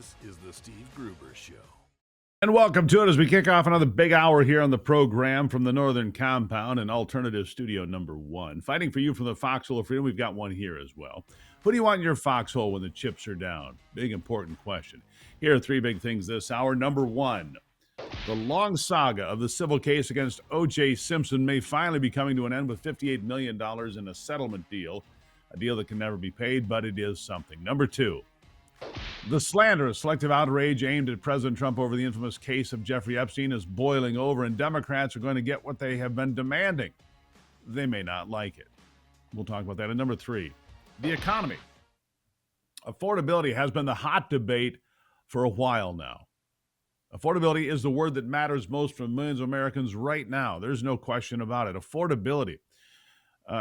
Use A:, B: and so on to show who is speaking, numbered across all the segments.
A: This is the Steve Gruber Show.
B: And welcome to it as we kick off another big hour here on the program from the Northern Compound and Alternative Studio number 1. Fighting for you from the Foxhole of Freedom. We've got one here as well. Who do you want in your foxhole when the chips are down? Big, important question. Here are three big things this hour. Number 1, the long saga of the civil case against OJ Simpson may finally be coming to an end with $58 million in a settlement deal. A deal that can never be paid, but it is something. Number 2, the slanderous selective outrage aimed at President Trump over the infamous case of Jeffrey Epstein is boiling over, and Democrats are going to get what they have been demanding. They may not like it. We'll talk about that. And number 3, the economy. Affordability has been the hot debate for a while now. Affordability is the word that matters most for millions of Americans right now. There's no question about it. Affordability.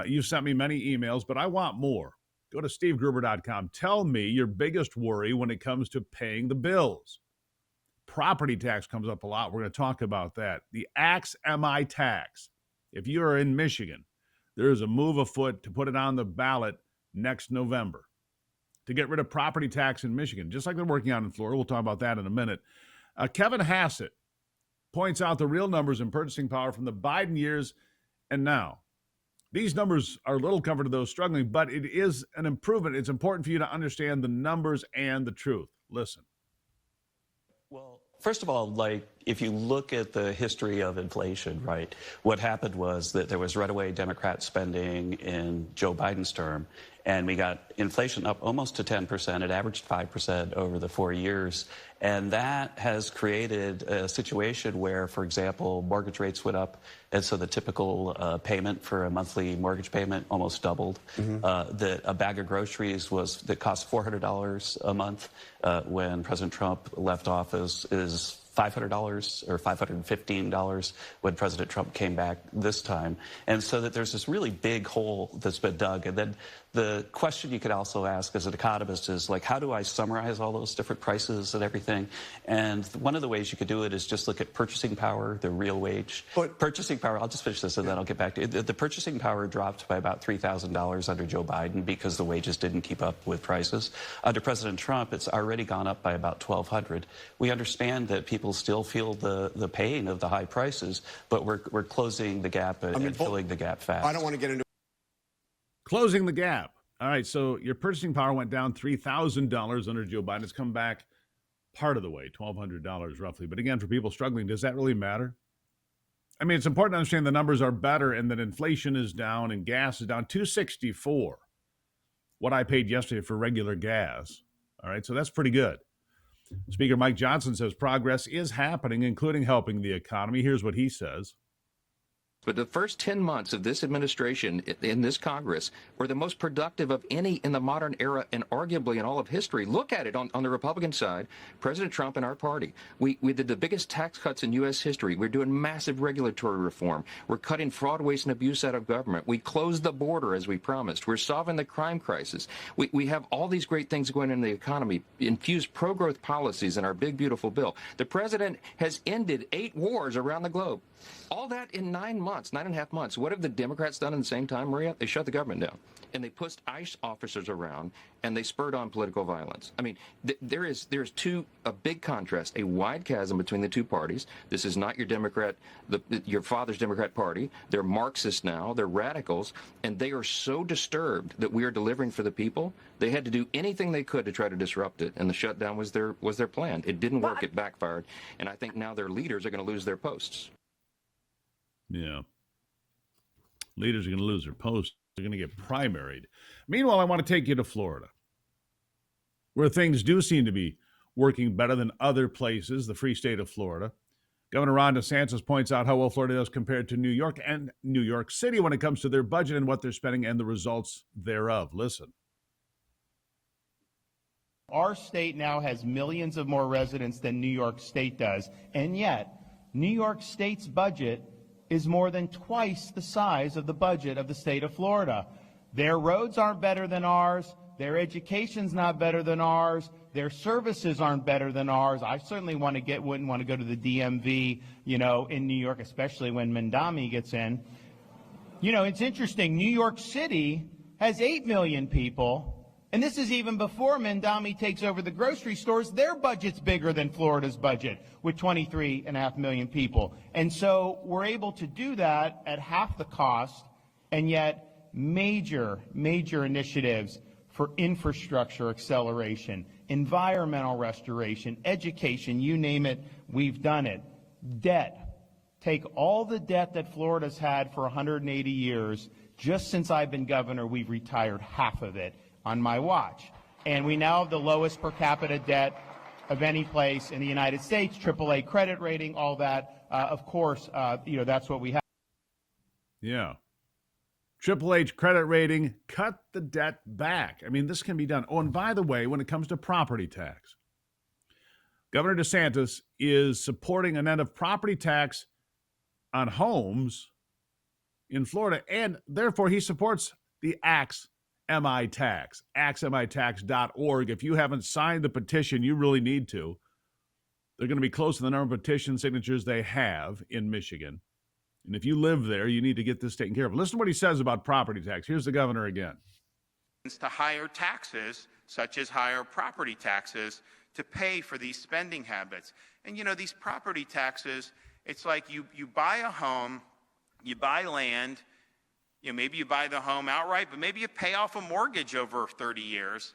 B: You've sent me many emails, but I want more. Go to stevegruber.com. Tell me your biggest worry when it comes to paying the bills. Property tax comes up a lot. We're going to talk about that. The AXMI tax. If you are in Michigan, there is a move afoot to put it on the ballot next November to get rid of property tax in Michigan, just like they're working on in Florida. We'll talk about that in a minute. Kevin Hassett points out the real numbers in purchasing power from the Biden years and now. These numbers are a little comfort to those struggling, but it is an improvement. It's important for you to understand the numbers and the truth. Listen.
C: Well, first of all, if you look at the history of inflation, right, what happened was that there was runaway Democrat spending in Joe Biden's term, and we got inflation up almost to 10%. It averaged 5% over the 4 years. And that has created a situation where, for example, mortgage rates went up. And so the typical payment for a monthly mortgage payment almost doubled. That a bag of groceries that cost $400 a month when President Trump left office is $500 or $515 when President Trump came back this time. And so that there's this really big hole that's been dug. And then the question you could also ask as an economist is, how do I summarize all those different prices and everything? And one of the ways you could do it is just look at purchasing power, the real wage. Purchasing power, I'll just finish this and then I'll get back to it. The purchasing power dropped by about $3,000 under Joe Biden because the wages didn't keep up with prices. Under President Trump, it's already gone up by about $1,200. We understand that people still feel the pain of the high prices, but we're closing the gap and filling the gap fast.
D: I don't want to get into
B: Closing the gap. All right, so your purchasing power went down $3,000 under Joe Biden. It's come back part of the way, $1,200 roughly. But again, for people struggling, does that really matter? I mean, it's important to understand the numbers are better and that inflation is down and gas is down. $2.64, what I paid yesterday for regular gas. All right, so that's pretty good. Speaker Mike Johnson says progress is happening, including helping the economy. Here's what he says.
E: But the first 10 months of this administration in this Congress were the most productive of any in the modern era and arguably in all of history. Look at it on the Republican side, President Trump and our party. We did the biggest tax cuts in U.S. history. We're doing massive regulatory reform. We're cutting fraud, waste, and abuse out of government. We closed the border as we promised. We're solving the crime crisis. We have all these great things going in the economy, infused pro-growth policies in our big, beautiful bill. The president has ended 8 wars around the globe. All that in 9 months, 9.5 months. What have the Democrats done in the same time, Maria? They shut the government down. And they pushed ICE officers around, and they spurred on political violence. I mean, there is a big contrast, a wide chasm between the two parties. This is not your Democrat, your father's Democrat Party. They're Marxists now. They're radicals. And they are so disturbed that we are delivering for the people. They had to do anything they could to try to disrupt it. And the shutdown was their plan. It didn't work. It backfired. And I think now their leaders are going to lose their posts.
B: Yeah. Leaders are going to lose their posts. They're going to get primaried. Meanwhile, I want to take you to Florida, where things do seem to be working better than other places, the free state of Florida. Governor Ron DeSantis points out how well Florida does compared to New York and New York City when it comes to their budget and what they're spending and the results thereof. Listen.
F: Our state now has millions of more residents than New York State does, and yet New York State's budget is more than twice the size of the budget of the state of Florida. Their roads aren't better than ours. Their education's not better than ours. Their services aren't better than ours. I certainly wouldn't want to go to the DMV, in New York, especially when Mandami gets in. It's interesting. New York City has 8 million people, And this is even before Mendami takes over the grocery stores. Their budget's bigger than Florida's budget with 23.5 million people. And so we're able to do that at half the cost, and yet major initiatives for infrastructure acceleration, environmental restoration, education, you name it, we've done it. Debt. Take all the debt that Florida's had for 180 years. Just since I've been governor, we've retired half of it on my watch. And we now have the lowest per capita debt of any place in the United States, AAA credit rating, all that. Of course, that's what we have.
B: Yeah. Triple H credit rating, cut the debt back. I mean, this can be done. Oh, and by the way, when it comes to property tax, Governor DeSantis is supporting an end of property tax on homes in Florida, and therefore he supports the Axe MI Tax, axmitax.org. If you haven't signed the petition, you really need to. They're going to be close to the number of petition signatures they have in Michigan. And if you live there, you need to get this taken care of. Listen to what he says about property tax. Here's the governor again.
D: To higher taxes, such as higher property taxes, to pay for these spending habits. And, these property taxes, it's like you buy a home, you buy land, maybe you buy the home outright, but maybe you pay off a mortgage over 30 years.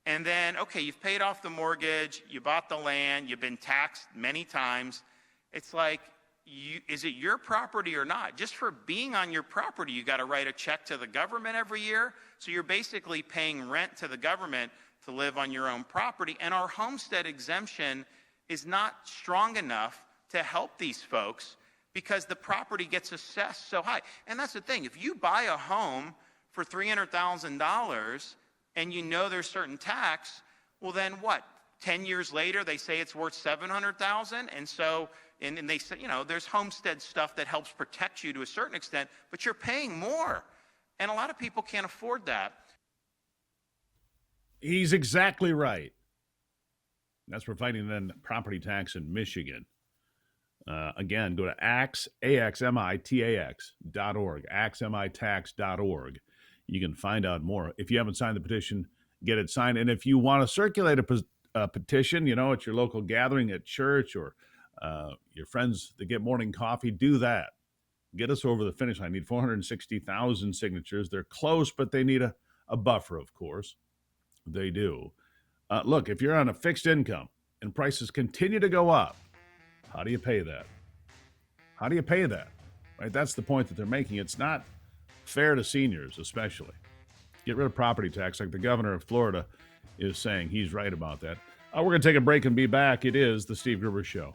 D: And then, okay, you've paid off the mortgage, you bought the land, you've been taxed many times. It's like, is it your property or not? Just for being on your property, you got to write a check to the government every year. So you're basically paying rent to the government to live on your own property. And our homestead exemption is not strong enough to help these folks because the property gets assessed so high. And that's the thing. If you buy a home for $300,000 and there's certain tax, well, then what? 10 years later, they say it's worth $700,000. And so, and they say, there's homestead stuff that helps protect you to a certain extent, but you're paying more. And a lot of people can't afford that.
B: He's exactly right. That's for fighting then property tax in Michigan. Again, go to axmitax.org, axmitax.org. You can find out more. If you haven't signed the petition, get it signed. And if you want to circulate a petition, at your local gathering at church or your friends that get morning coffee, do that. Get us over the finish line. Need 460,000 signatures. They're close, but they need a buffer, of course. They do. Look, if you're on a fixed income and prices continue to go up, how do you pay that? How do you pay that? Right? That's the point that they're making. It's not fair to seniors, especially. Get rid of property tax like the governor of Florida is saying. He's right about that. We're going to take a break and be back. It is the Steve Gruber Show.